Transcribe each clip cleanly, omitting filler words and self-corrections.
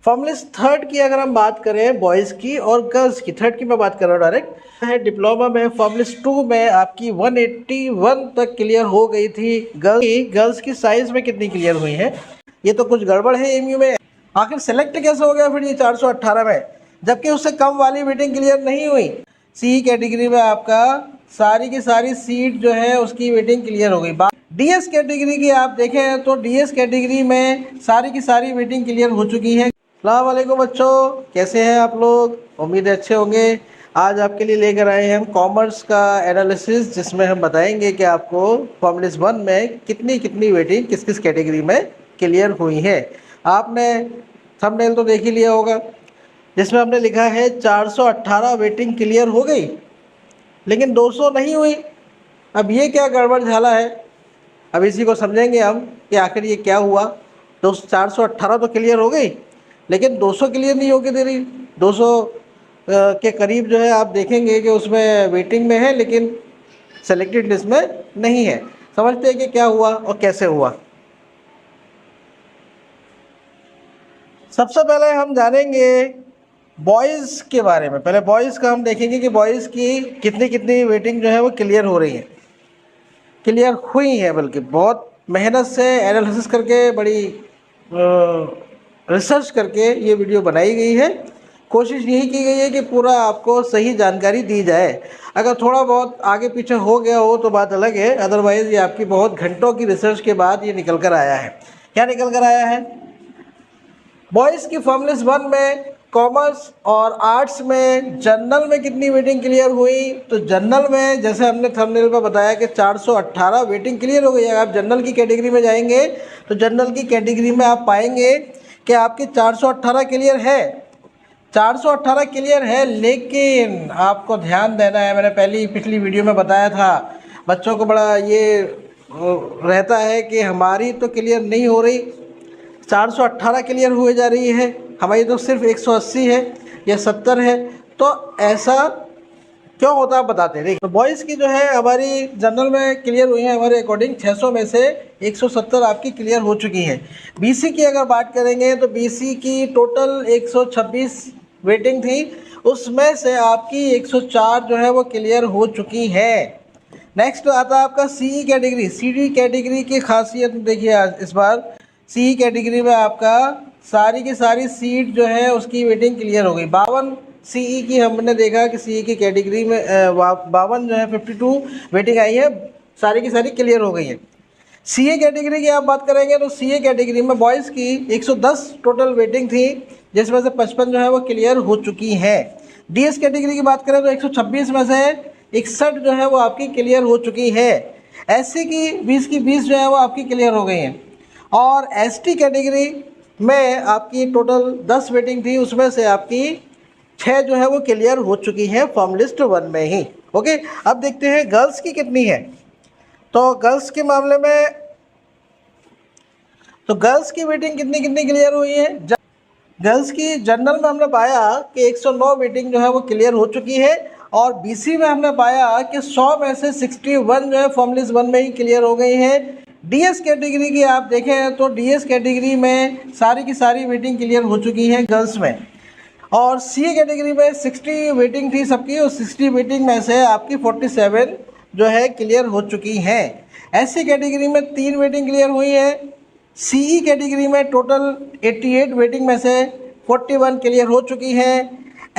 Formalist third की अगर हम बात करें बॉयज़ की और गर्ल्स की, थर्ड की मैं बात कर रहा हूँ डायरेक्ट है। डिप्लोमा में फॉर्मलिस्ट 2 में आपकी 181 तक क्लियर हो गई थी। गर्ल्स की साइंस में कितनी क्लियर हुई है? ये तो कुछ गड़बड़ है एमयू में। आखिर सेलेक्ट कैसे हो गया फिर ये 418 में, जबकि उससे कम वाली वेटिंग क्लियर नहीं हुई। सी कैटेगरी में आपका सारी की सारी सीट जो है उसकी वेटिंग क्लियर हो गई। डीएस कैटेगरी की आप देखें तो डीएस कैटेगरी में सारी की सारी वेटिंग क्लियर हो चुकी है। अस्सलाम वालेकुम बच्चों, कैसे हैं आप लोग? उम्मीद है अच्छे होंगे। आज आपके लिए लेकर आए हैं हम कॉमर्स का एनालिसिस, जिसमें हम बताएंगे कि आपको फॉर्मलिस्ट 1 में कितनी कितनी वेटिंग किस किस कैटेगरी में क्लियर हुई है। आपने थंबनेल तो देख ही लिया होगा, जिसमें हमने लिखा है 418 वेटिंग क्लियर हो गई, लेकिन 200 नहीं हुई। अब ये क्या गड़बड़ झाला है, अब इसी को समझेंगे हम कि आखिर ये क्या हुआ। तो 418 तो क्लियर हो गई, लेकिन 200 क्लियर नहीं होके दे रही। 200 के करीब जो है आप देखेंगे कि उसमें वेटिंग में है, लेकिन सेलेक्टेड लिस्ट में नहीं है। समझते हैं कि क्या हुआ और कैसे हुआ। सबसे पहले हम जानेंगे बॉयज़ के बारे में। पहले बॉयज़ का हम देखेंगे कि बॉयज़ की कितनी कितनी वेटिंग जो है वो क्लियर हो रही है, क्लियर हुई है। बल्कि बहुत मेहनत से एनालिसिस करके, बड़ी रिसर्च करके ये वीडियो बनाई गई है। कोशिश यही की गई है कि पूरा आपको सही जानकारी दी जाए। अगर थोड़ा बहुत आगे पीछे हो गया हो तो बात अलग है, अदरवाइज़ ये आपकी बहुत घंटों की रिसर्च के बाद ये निकल कर आया है। क्या निकल कर आया है? बॉयज़ की फॉर्मलिस्ट 1 में कॉमर्स और आर्ट्स में जनरल में कितनी वेटिंग क्लियर हुई? तो जनरल में जैसे हमने थंबनेल पर बताया कि 418 वेटिंग क्लियर हो गई है। आप जनरल की कैटेगरी में जाएंगे तो जनरल की कैटेगरी में आप पाएंगे कि आपकी 418 क्लियर है। 418 क्लियर है, लेकिन आपको ध्यान देना है, मैंने पिछली वीडियो में बताया था। बच्चों को बड़ा ये रहता है कि हमारी तो क्लियर नहीं हो रही, 418 क्लियर हुए जा रही है, हमारी तो सिर्फ 180 है या 70 है। तो ऐसा क्यों होता है आप बताते हैं। देखिए, तो बॉयज़ की जो है हमारी जनरल में क्लियर हुई है हमारे अकॉर्डिंग 600 में से 170 आपकी क्लियर हो चुकी हैं। बीसी की अगर बात करेंगे तो बीसी की टोटल 126 वेटिंग थी, उसमें से आपकी 104 जो है वो क्लियर हो चुकी है। नेक्स्ट आता है आपका सीई कैटेगरी। सीडी कैटेगरी की खासियत देखिए, आज इस बार सीई कैटेगरी में आपका सारी की सारी सीट जो है उसकी वेटिंग क्लियर हो गई। 52 सीई की हमने देखा कि सीई की कैटेगरी में 52 जो है 52 वेटिंग आई है, सारी की सारी क्लियर हो गई है। सीए कैटेगरी की आप बात करेंगे तो सीए कैटेगरी में बॉयज़ की 110 टोटल वेटिंग थी, जिसमें से 55 जो है वो क्लियर हो चुकी है। डीएस कैटेगरी की बात करें तो 126 में से 61 जो है वो आपकी क्लियर हो चुकी है। एससी की 20 जो है वो आपकी क्लियर हो गई हैं। और एसटी कैटेगरी में आपकी टोटल 10 वेटिंग थी, उसमें से आपकी 6 जो है वो क्लियर हो चुकी हैं फॉर्मलिस्ट 1 में ही। ओके, अब देखते हैं गर्ल्स की कितनी है। तो गर्ल्स के मामले में तो गर्ल्स की वेटिंग कितनी कितनी क्लियर हुई है? गर्ल्स की जनरल में हमने पाया कि 109 वेटिंग जो है वो क्लियर हो चुकी है, और बीसी में हमने पाया कि 100 में से 61 जो है फॉर्मलिस्ट 1 में ही क्लियर हो गई है। डीएस कैटेगरी की आप देखें तो डीएस कैटेगरी में सारी की सारी वेटिंग क्लियर हो चुकी है गर्ल्स में। और सी कैटेगरी में 60 वेटिंग थी सबकी, और 60 वेटिंग में से आपकी 47 जो है क्लियर हो चुकी हैं। एससी कैटेगरी में 3 वेटिंग क्लियर हुई है। सीई कैटेगरी में टोटल 88 वेटिंग में से 41 क्लियर हो चुकी है।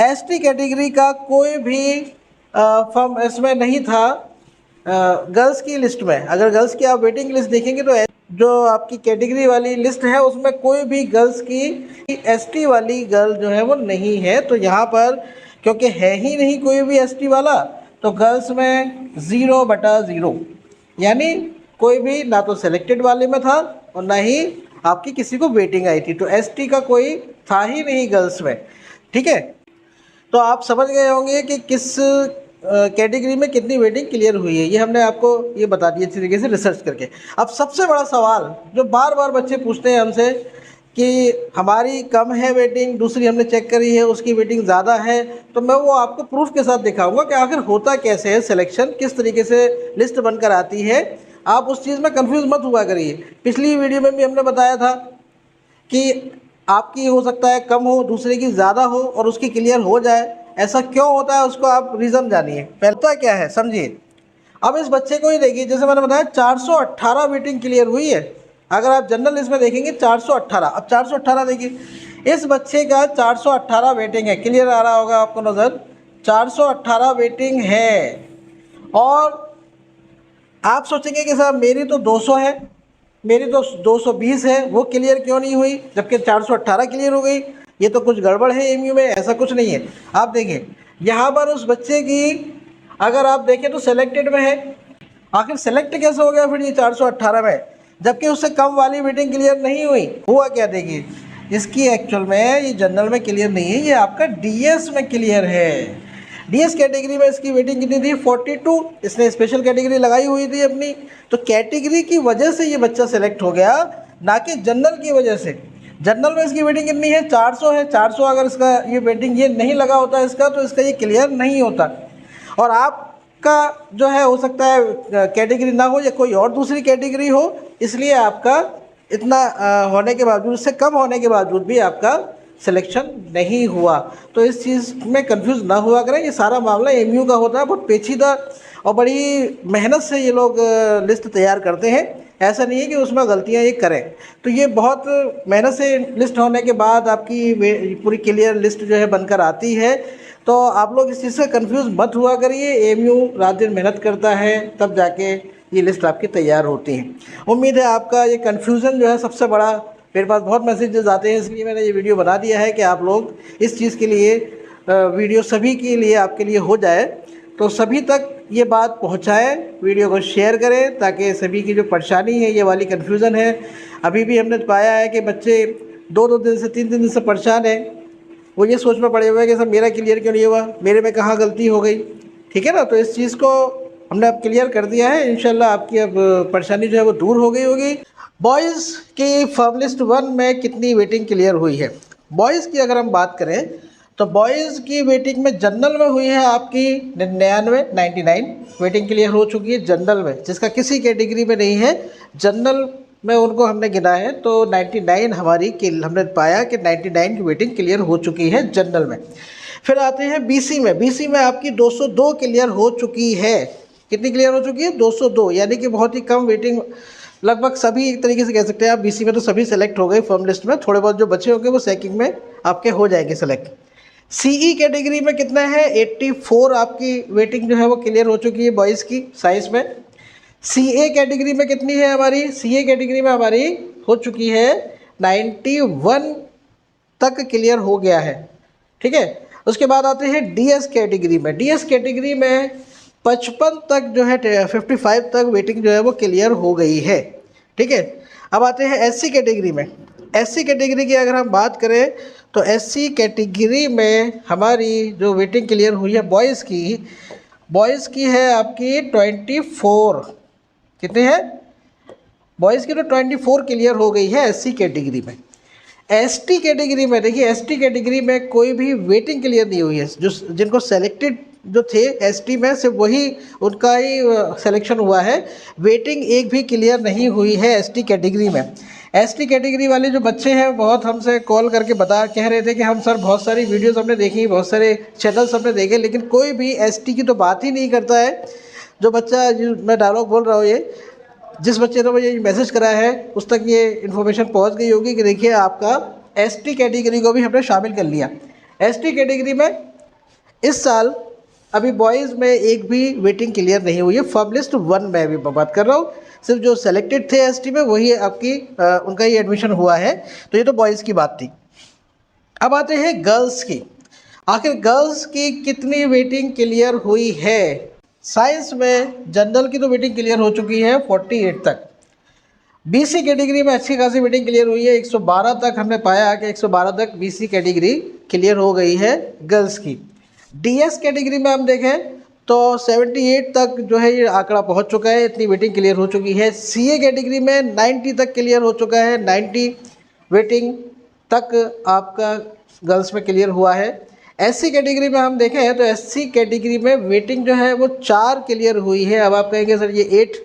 एसटी कैटेगरी का कोई भी फॉर्म इसमें नहीं था गर्ल्स की लिस्ट में। अगर गर्ल्स की आप वेटिंग लिस्ट देखेंगे तो जो आपकी कैटेगरी वाली लिस्ट है उसमें कोई भी गर्ल्स की एसटी वाली गर्ल जो है वो नहीं है। तो यहाँ पर क्योंकि है ही नहीं कोई भी एसटी वाला, तो गर्ल्स में 0/0, यानी कोई भी ना तो सेलेक्टेड वाले में था और ना ही आपकी किसी को वेटिंग आई थी। तो एसटी का कोई था ही नहीं गर्ल्स में। ठीक है, तो आप समझ गए होंगे कि किस कैटेगरी में कितनी वेटिंग क्लियर हुई है। ये हमने आपको ये बता दिया अच्छी तरीके से रिसर्च करके। अब सबसे बड़ा सवाल जो बार बार बच्चे पूछते हैं हमसे कि हमारी कम है वेटिंग, दूसरी हमने चेक करी है उसकी वेटिंग ज़्यादा है, तो मैं वो आपको प्रूफ के साथ दिखाऊंगा कि आखिर होता कैसे है, सिलेक्शन किस तरीके से लिस्ट बनकर आती है। आप उस चीज़ में कंफ्यूज मत हुआ करिए। पिछली वीडियो में भी हमने बताया था कि आपकी हो सकता है कम हो, दूसरे की ज़्यादा हो और उसकी क्लियर हो जाए। ऐसा क्यों होता है उसको आप रीज़न जानिए। पहला क्या है समझिए। अब इस बच्चे को ही देखिए, जैसे मैंने बताया 418 वेटिंग क्लियर हुई है। अगर आप जनरल इसमें देखेंगे 418। अब 418 देखिए, इस बच्चे का 418 वेटिंग है। क्लियर आ रहा होगा आपको नज़र, 418 वेटिंग है। और आप सोचेंगे कि साहब मेरी तो 200 है, मेरी तो 220 है, वो क्लियर क्यों नहीं हुई जबकि 418 क्लियर हो गई। ये तो कुछ गड़बड़ है एमयू में। ऐसा कुछ नहीं है। आप देखिए यहाँ पर उस बच्चे की अगर आप देखें तो सेलेक्टेड में है। आखिर सेलेक्ट कैसे हो गया फिर ये 418 में, जबकि उससे कम वाली वेटिंग क्लियर नहीं हुई। हुआ क्या देखिए, इसकी एक्चुअल में ये जनरल में क्लियर नहीं है, ये आपका डीएस में क्लियर है। डीएस कैटेगरी में इसकी वेटिंग कितनी थी 42। इसने स्पेशल कैटेगरी लगाई हुई थी अपनी, तो कैटेगरी की वजह से ये बच्चा सेलेक्ट हो गया, ना कि जनरल की वजह से। जनरल में इसकी वेटिंग कितनी है 400 है। 400 अगर इसका ये वेटिंग ये नहीं लगा होता इसका, तो इसका ये क्लियर नहीं होता। और आपका जो है हो सकता है कैटेगरी ना हो या कोई और दूसरी कैटेगरी हो, इसलिए आपका इतना होने के बावजूद, इससे कम होने के बावजूद भी आपका सिलेक्शन नहीं हुआ। तो इस चीज़ में कंफ्यूज ना हुआ करें। ये सारा मामला एमयू का होता है, बहुत पेचीदा और बड़ी मेहनत से ये लोग लिस्ट तैयार करते हैं। ऐसा नहीं है कि उसमें गलतियां ये करें। तो ये बहुत मेहनत से लिस्ट होने के बाद आपकी पूरी क्लियर लिस्ट जो है बनकर आती है। तो आप लोग इस चीज़ से कंफ्यूज मत हुआ करिए। एमयू रात दिन मेहनत करता है, तब जाके ये लिस्ट आपकी तैयार होती है। उम्मीद है आपका ये कन्फ्यूज़न जो है सबसे बड़ा, मेरे पास बहुत मैसेजेस आते हैं इसलिए मैंने ये वीडियो बना दिया है कि आप लोग इस चीज़ के लिए वीडियो सभी के लिए आपके लिए हो जाए। तो सभी तक ये बात पहुंचाएं, वीडियो को शेयर करें, ताकि सभी की जो परेशानी है, ये वाली कन्फ्यूज़न है, अभी भी हमने पाया है कि बच्चे 2-2 दिन से 3-3 दिन से परेशान हैं। वो ये सोच में पड़े हुए हैं कि सर मेरा क्लियर क्यों नहीं हुआ, मेरे में कहाँ गलती हो गई। ठीक है ना। तो इस चीज़ को हमने अब क्लियर कर दिया है। इंशाल्लाह आपकी अब परेशानी जो है वो दूर हो गई होगी। बॉयज़ की फॉर्म लिस्ट 1 में कितनी वेटिंग क्लियर हुई है। बॉयज़ की अगर हम बात करें तो बॉयज़ की वेटिंग में जनरल में हुई है आपकी 99 वेटिंग क्लियर हो चुकी है जनरल में, जिसका किसी कैटेगरी में नहीं है। जनरल में उनको हमने गिना है तो 99 हमारी हमने पाया कि 99 की वेटिंग क्लियर हो चुकी है जनरल में। फिर आते हैं बीसी में। बीसी में आपकी 202 क्लियर हो चुकी है। कितनी क्लियर हो चुकी है 202, यानी कि बहुत ही कम वेटिंग। लगभग सभी एक तरीके से कह सकते हैं आप, बीसी में तो सभी सेलेक्ट हो गए फर्म लिस्ट में। थोड़े बहुत जो बचे होंगे वो सेकिंग में आपके हो जाएंगे सेलेक्ट। सीई कैटेगरी में कितना है 84 आपकी वेटिंग जो है वो क्लियर हो चुकी है बॉयज़ की साइंस में। सीए कैटेगरी में कितनी है हमारी, सीए कैटेगरी में हमारी हो चुकी है 91 तक क्लियर हो गया है। ठीक है। उसके बाद आते हैं डीएस कैटेगरी में। डीएस कैटेगरी में 55 तक जो है 55 तक वेटिंग जो है वो क्लियर हो गई है। ठीक है। अब आते हैं एससी कैटेगरी में। एससी कैटेगरी की अगर हम बात करें तो एससी कैटेगरी में हमारी जो वेटिंग क्लियर हुई है बॉयज़ की है आपकी 24। कितने हैं बॉयज़ की तो 24 क्लियर हो गई है एससी कैटेगरी में। एसटी कैटेगरी में देखिए, एसटी कैटेगरी में कोई भी वेटिंग क्लियर नहीं हुई है। जो जिनको सेलेक्टेड जो थे एसटी में, सिर्फ वही उनका ही सिलेक्शन हुआ है। वेटिंग एक भी क्लियर नहीं हुई है एसटी कैटेगरी में। एसटी कैटेगरी वाले जो बच्चे हैं बहुत हमसे कॉल करके कह रहे थे कि हम सर बहुत सारी वीडियोस हमने देखी, बहुत सारे चैनल्स हमने देखे, लेकिन कोई भी एसटी की तो बात ही नहीं करता है। जो बच्चा मैं डायलॉग बोल रहा हूँ, ये जिस बच्चे ने मुझे मैसेज कराया है उस तक ये इन्फॉर्मेशन पहुंच गई होगी कि देखिए आपका एसटी कैटेगरी को भी हमने शामिल कर लिया। एसटी कैटेगरी में इस साल अभी बॉयज़ में एक भी वेटिंग क्लियर नहीं हुई है। फर्म लिस्ट 1 में अभी बात कर रहा हूँ, सिर्फ जो सेलेक्टेड थे एसटी में वही आपकी उनका ही एडमिशन हुआ है। तो ये तो बॉयज़ की बात थी। अब आते हैं गर्ल्स की। आखिर गर्ल्स की कितनी वेटिंग क्लियर हुई है। साइंस में जनरल की तो वेटिंग क्लियर हो चुकी है 48 तक। बीसी कैटेगरी में अच्छी खासी वेटिंग क्लियर हुई है 112 तक। हमने पाया कि 112 तक बीसी कैटेगरी क्लियर हो गई है गर्ल्स की। डीएस कैटेगरी में हम देखें तो 78 तक जो है ये आंकड़ा पहुंच चुका है, इतनी वेटिंग क्लियर हो चुकी है। सीए कैटेगरी में 90 तक क्लियर हो चुका है, 90 वेटिंग तक आपका गर्ल्स में क्लियर हुआ है। एससी कैटेगरी में हम देखें तो एससी कैटेगरी में वेटिंग जो है वो 4 क्लियर हुई है। अब आप कहेंगे सर ये 8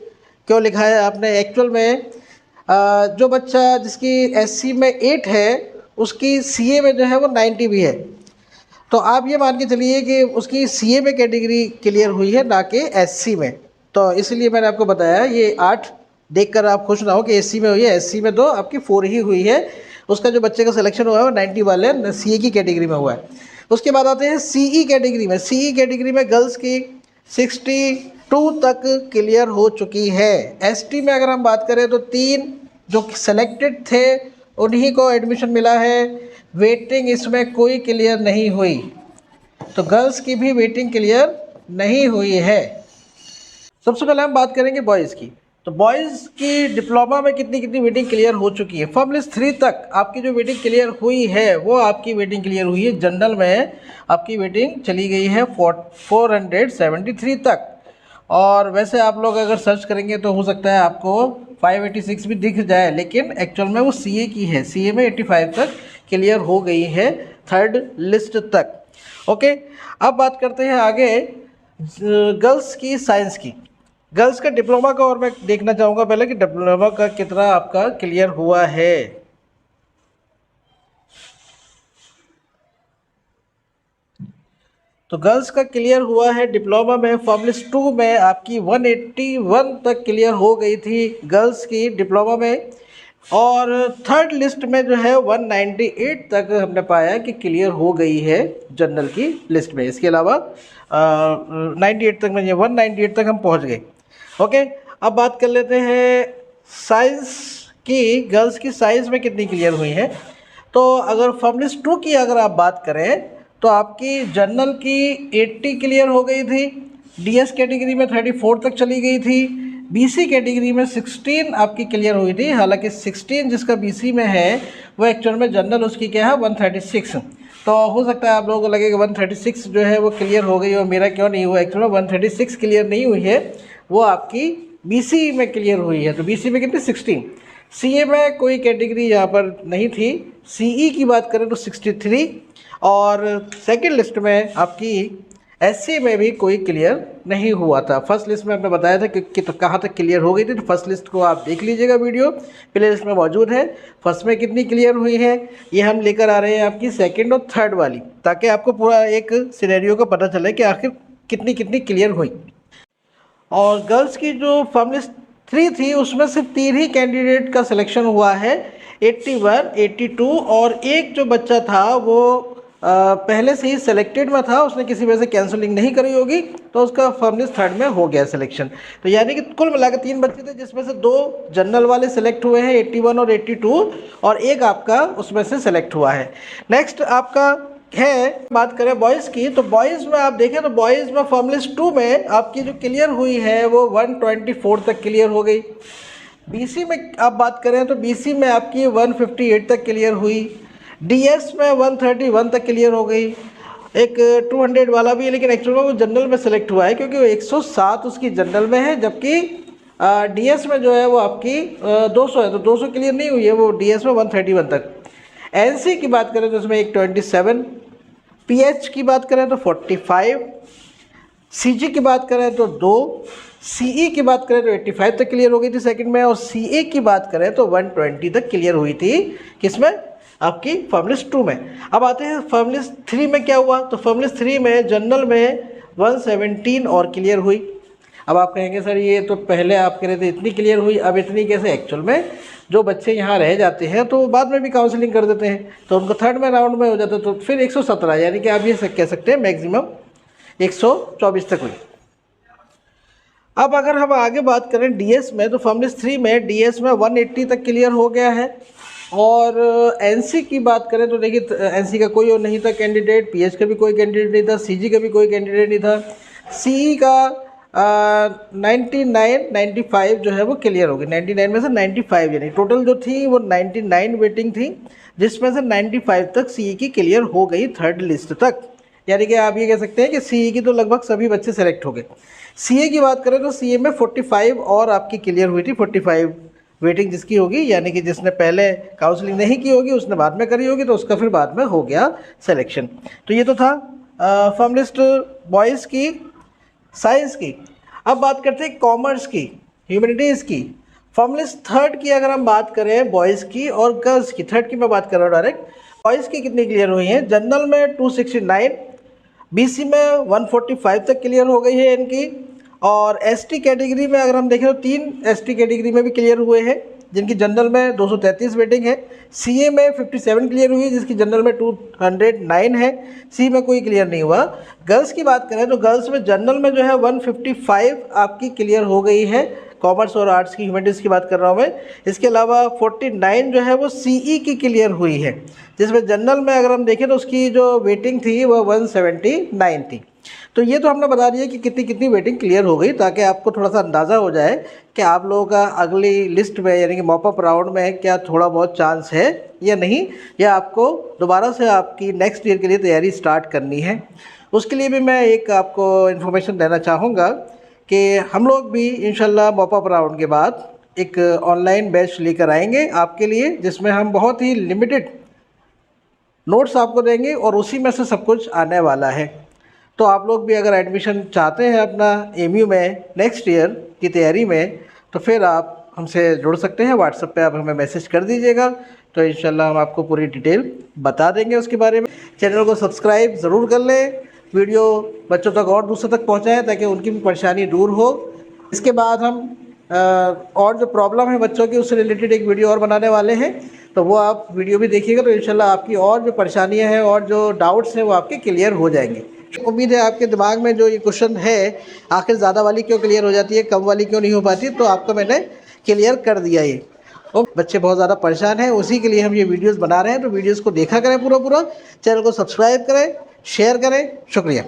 क्यों लिखा है आपने। एक्चुअल में जो बच्चा जिसकी एससी में 8 है उसकी सीए में जो है वो 90 भी है, तो आप ये मान के चलिए कि उसकी सीए में कैटेगरी क्लियर हुई है, ना कि एससी में। तो इसलिए मैंने आपको बताया ये 8 देखकर आप खुश ना हो कि एससी में हुई है, एससी में तो आपकी 4 ही हुई है। उसका जो बच्चे का सिलेक्शन हुआ है वो 90 वाले सीए की कैटेगरी में हुआ है। उसके बाद आते हैं सीई कैटेगरी में। सीई कैटेगरी में गर्ल्स की 62 तक क्लियर हो चुकी है। एसटी में अगर हम बात करें तो 3 जो सेलेक्टेड थे उन्हीं को एडमिशन मिला है, वेटिंग इसमें कोई क्लियर नहीं हुई, तो गर्ल्स की भी वेटिंग क्लियर नहीं हुई है। सबसे पहले हम बात करेंगे बॉयज़ की। तो बॉयज़ की डिप्लोमा में कितनी कितनी वेटिंग क्लियर हो चुकी है। फॉर्म लिस्ट 3 तक आपकी जो वेटिंग क्लियर हुई है वो आपकी वेटिंग क्लियर हुई है। जनरल में आपकी वेटिंग चली गई है 473 तक, और वैसे आप लोग अगर सर्च करेंगे तो हो सकता है आपको 586 भी दिख जाए, लेकिन एक्चुअल में वो सीए की है। सीए में 85 तक क्लियर हो गई है 3rd लिस्ट तक। ओके, अब बात करते हैं आगे गर्ल्स की साइंस की। गर्ल्स का डिप्लोमा का और मैं देखना चाहूँगा पहले कि डिप्लोमा का कितना आपका क्लियर हुआ है। तो गर्ल्स का क्लियर हुआ है डिप्लोमा में। फॉर्म लिस्ट 2 में आपकी 181 तक क्लियर हो गई थी गर्ल्स की डिप्लोमा में, और 3rd लिस्ट में जो है 198 तक हमने पाया कि क्लियर हो गई है जनरल की लिस्ट में। इसके अलावा 98 तक में, 198 तक हम पहुंच गए। ओके, अब बात कर लेते हैं साइंस की। गर्ल्स की साइंस में कितनी क्लियर हुई है। तो अगर फॉर्म लिस्ट 2 की अगर आप बात करें तो आपकी जनरल की 80 क्लियर हो गई थी, डीएस कैटेगरी में 34 तक चली गई थी, बीसी कैटेगरी में 16 आपकी क्लियर हुई थी। हालांकि 16 जिसका बीसी में है वो एक्चुअल में जनरल उसकी क्या है 136। तो हो सकता है आप लोगों को लगे कि 136 जो है वो क्लियर हो गई और मेरा क्यों नहीं हुआ। एक्चुअल में 136 क्लियर नहीं हुई है, वो आपकी बीसी में क्लियर हुई है। तो बीसी में कितनी 16। सीए में कोई कैटेगरी यहाँ पर नहीं थी। सीई की बात करें तो 63, और सेकंड लिस्ट में आपकी एससी में भी कोई क्लियर नहीं हुआ था। फर्स्ट लिस्ट में आपने बताया था कि तो कहाँ तक क्लियर हो गई थी। तो फर्स्ट लिस्ट को आप देख लीजिएगा, वीडियो प्ले लिस्ट में मौजूद है। फर्स्ट में कितनी क्लियर हुई है ये हम लेकर आ रहे हैं आपकी सेकंड और थर्ड वाली, ताकि आपको पूरा एक सिनेरियो का पता चले कि आखिर कितनी कितनी क्लियर हुई। और गर्ल्स की जो फॉर्म लिस्ट 3 थी उसमें सिर्फ 3 ही कैंडिडेट का सिलेक्शन हुआ है, 81, 82, और एक जो बच्चा था वो पहले से ही सिलेक्टेड में था, उसने किसी वजह से कैंसलिंग नहीं करी होगी, तो उसका फॉर्म लिस्ट 3rd में हो गया सिलेक्शन। तो यानी कि कुल मिलाकर 3 बच्चे थे, जिसमें से 2 जनरल वाले सिलेक्ट हुए हैं 81 और 82, और एक आपका उसमें से सिलेक्ट हुआ है। नेक्स्ट आपका है, बात करें बॉयज़ की। तो बॉयज़ में आप देखें तो बॉयज़ में फॉर्म लिस्ट 2 में आपकी जो क्लियर हुई है वो 124 तक क्लियर हो गई। बीसी में आप बात करें तो बीसी में आपकी 158 तक क्लियर हुई। डीएस में 131 तक क्लियर हो गई। एक 200 वाला भी है, लेकिन एक्चुअल में वो जनरल में सेलेक्ट हुआ है क्योंकि वो 107 उसकी जनरल में है, जबकि डीएस में जो है वो आपकी 200 है, तो 200 क्लियर नहीं हुई है वो डीएस में 131 तक। एनसी की बात करें तो उसमें एक 27, पीएच की बात करें तो 45, सीजी की बात करें तो 2, सीई की बात करें तो 85 तक क्लियर हो गई थी सेकंड में, और सीए की बात करें तो 120 तक क्लियर हुई थी किसमें, आपकी फॉर्म लिस्ट 2 में। अब आते हैं फॉर्म लिस्ट 3 में क्या हुआ। तो फॉर्म लिस्ट 3 में जनरल में 117 और क्लियर हुई। अब आप कहेंगे सर ये तो पहले आप कह रहे थे इतनी क्लियर हुई, अब इतनी कैसे। एक्चुअल में जो बच्चे यहाँ रह जाते हैं तो बाद में भी काउंसलिंग कर देते हैं, तो उनको 3rd में राउंड में हो जाता है, तो फिर 117, यानी कि आप ये कह सकते हैं मैक्सिमम 124 तक हुई। अब अगर हम आगे बात करें डीएस में, तो फॉर्म लिस्ट 3 में डीएस में 180 तक क्लियर हो गया है। और एनसी की बात करें तो देखिए एनसी का कोई और नहीं था कैंडिडेट, पीएच का भी कोई कैंडिडेट नहीं था, सीजी का भी कोई कैंडिडेट नहीं था। सीई का 95 जो है वो क्लियर हो गई। 99 में से 95, यानी टोटल जो थी वो 99 वेटिंग थी, जिसमें से 95 तक सीई की क्लियर हो गई 3rd लिस्ट तक। यानी कि आप ये कह सकते हैं कि सीई की तो लगभग सभी बच्चे सेलेक्ट हो गए। सीए की बात करें तो सीए में 45 और आपकी क्लियर हुई थी, 45 वेटिंग जिसकी होगी, यानी कि जिसने पहले काउंसलिंग नहीं की होगी उसने बाद में करी होगी, तो उसका फिर बाद में हो गया सिलेक्शन। तो ये तो था फॉर्म लिस्ट बॉयज़ की साइंस की। अब बात करते हैं कॉमर्स की, ह्यूमैनिटीज़ की। फॉर्म लिस्ट 3rd की अगर हम बात करें बॉयज़ की और गर्ल्स की, 3rd की मैं बात कर रहा हूँ डायरेक्ट। चॉइस की कितनी क्लियर हुई हैं? जनरल में 269, बीसी में 145 तक क्लियर हो गई है इनकी। और एसटी कैटेगरी में अगर हम देखें तो 3 एसटी कैटेगरी में भी क्लियर हुए हैं, जिनकी जनरल में 233 वेटिंग है। सीए में 57 क्लियर हुई है, जिसकी जनरल में 209 है। सी में कोई क्लियर नहीं हुआ। गर्ल्स की बात करें तो गर्ल्स में जनरल में जो है 155 आपकी क्लियर हो गई है, कॉमर्स और आर्ट्स की, ह्यूमैनिटीज़ की बात कर रहा हूँ मैं। इसके अलावा 49 जो है वो सीई की क्लियर हुई है, जिसमें जनरल में अगर हम देखें तो उसकी जो वेटिंग थी वह 179 थी। तो ये तो हमने बता दिया कि कितनी कितनी वेटिंग क्लियर हो गई, ताकि आपको थोड़ा सा अंदाज़ा हो जाए कि आप लोगों का अगली लिस्ट में यानी कि मॉपअप राउंड में क्या थोड़ा बहुत चांस है या नहीं, या आपको दोबारा से आपकी नेक्स्ट ईयर के लिए तैयारी स्टार्ट करनी है। उसके लिए भी मैं एक आपको इन्फॉर्मेशन देना चाहूँगा कि हम लोग भी इंशाल्लाह मॉपअप राउंड के बाद एक ऑनलाइन बैच लेकर आएंगे आपके लिए, जिसमें हम बहुत ही लिमिटेड नोट्स आपको देंगे और उसी में से सब कुछ आने वाला है। तो आप लोग भी अगर एडमिशन चाहते हैं अपना एमयू में नेक्स्ट ईयर की तैयारी में, तो फिर आप हमसे जुड़ सकते हैं। व्हाट्सएप पे आप हमें मैसेज कर दीजिएगा, तो इंशाल्लाह हम आपको पूरी डिटेल बता देंगे उसके बारे में। चैनल को सब्सक्राइब ज़रूर कर लें, वीडियो बच्चों तक और दूसरों तक पहुँचाएँ ताकि उनकी भी परेशानी दूर हो। इसके बाद हम और जो प्रॉब्लम है बच्चों की उससे रिलेटेड एक वीडियो और बनाने वाले हैं, तो वो आप वीडियो भी देखिएगा, तो इंशाल्लाह आपकी और जो परेशानियाँ हैं और जो डाउट्स हैं वो आपके क्लियर हो जाएंगे। उम्मीद है आपके दिमाग में जो ये क्वेश्चन है, आखिर ज़्यादा वाली क्यों क्लियर हो जाती है, कम वाली क्यों नहीं हो पाती, तो आपको मैंने क्लियर कर दिया ये। और बच्चे बहुत ज़्यादा परेशान हैं, उसी के लिए हम ये वीडियोस बना रहे हैं। तो वीडियोस को देखा करें पूरा, चैनल को सब्सक्राइब करें, शेयर करें। शुक्रिया।